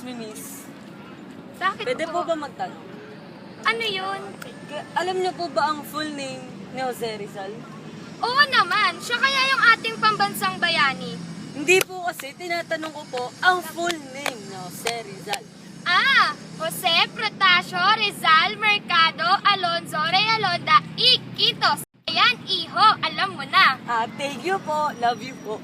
me, miss. Bakit Pwede po po? ba magtanong? Ano yun? Alam niyo po ba ang full name ni Jose Rizal? Oo naman, siya kaya yung ating pambansang bayani. Hindi po kasi, tinatanong ko po ang full name ni Jose Rizal. Jose Protasio Rizal Mercado Alonzo Realonda Iquitos. Ayan, iho, alam mo na. Thank you po. Love you po.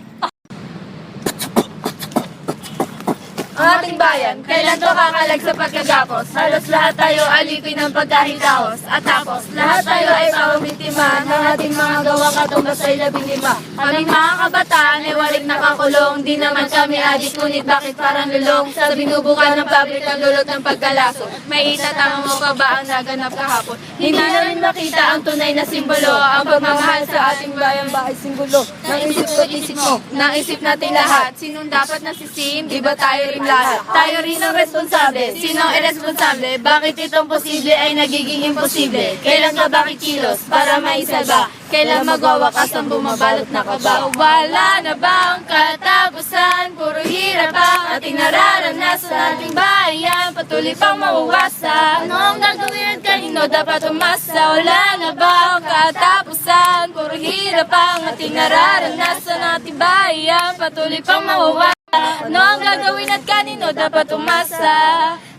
Ang ating bayan, kailan to kakalag sa pagkagapos? Halos lahat tayo alipin ng pagkahitaos. At tapos, lahat tayo ay pamamitima ng ating mga gawa katumbas ay 15. Kaming mga kabataan ay waring nakakulong. Di naman kami adik, ngunit bakit parang lulong? Sa binubukan ng pabrikang lulot ng pagkalaso. May itatama mo pa ba ang naganap kahapon? Hindi namin makita ang tunay na simbolo. Ang pagmamahal sa ating bayan ba ay simbolo? Nang isip ko isip mo, nang isip natin lahat. Sinong dapat nasisihin? Di ba tayo rin lahat? Tayo rin ang responsable. Sinong irresponsable? Bakit itong posible ay nagiging imposible? Kailan ka ba kikilos para maisalba? Kailan magwawakas ang bumabalot na kaba? Wala na bang katapusan? Puro hirap ang ating nararanasan. Ating bayan patuloy pang mauwasan. Ano ang gagawin at kanino dapat umasa? Wala na bang katapusan? Puro hirap ang ating nararanasan. Ating bayan patuloy pang mauwasan. Ano ang gagawin at kanino dapat umasa?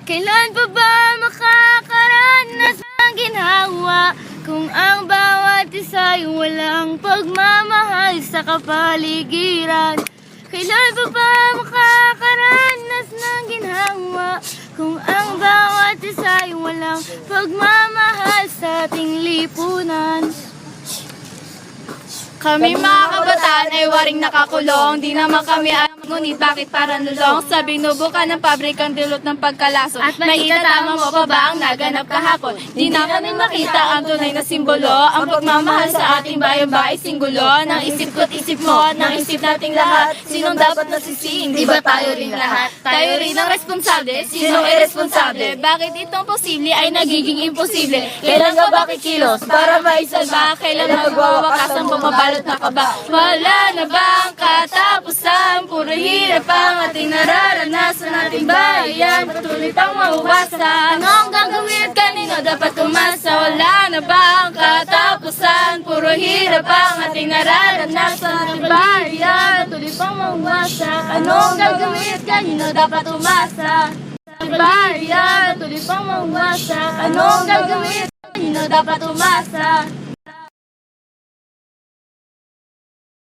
Kailan pa ba makakaranas ng ginhawa? Kung ang bawat isa'y walang pagmamahal sa kapaligiran. Kailan pa ba makakaranas ng ginhawa? Kung ang bawat isa'y walang pagmamahal sa ating lipunan. Kami mga kabataan ay waring nakakulong. Di naman kami alam, ngunit bakit parang lulong? Sa binubukan ng pabrikang dulot ng pagkalaso. At may itatama mo pa ba ang naganap kahapon? Di na kami makita ang tunay na simbolo. Ang pagmamahal sa ating bayan ba ay singgulo? Nang isip ko't isip mo, nang isip nating lahat. Sinong dapat nasisihin? Di ba tayo rin lahat? Tayo rin ang responsable. Sinong irresponsable? Bakit itong posible ay nagiging imposible? Kailan ka ba kikilos para maisalba? Kailan magwawakas ang bumabalot na kaba? Wala na bang katapusan? Puro hirap ang ating nararanasan. Ating bayan patuloy pang mauwasan. Ano ang gagawin at kanino dapat umasa? Wala na bang katapusan? Puro hirap ang ating nararanasan. Ating bayan patuloy pang mauwasan. Ano ang gagawin at kanino dapat umasa? Ating bayan patuloy pang mauwasan. Ano ang gagawin at kanino dapat umasa?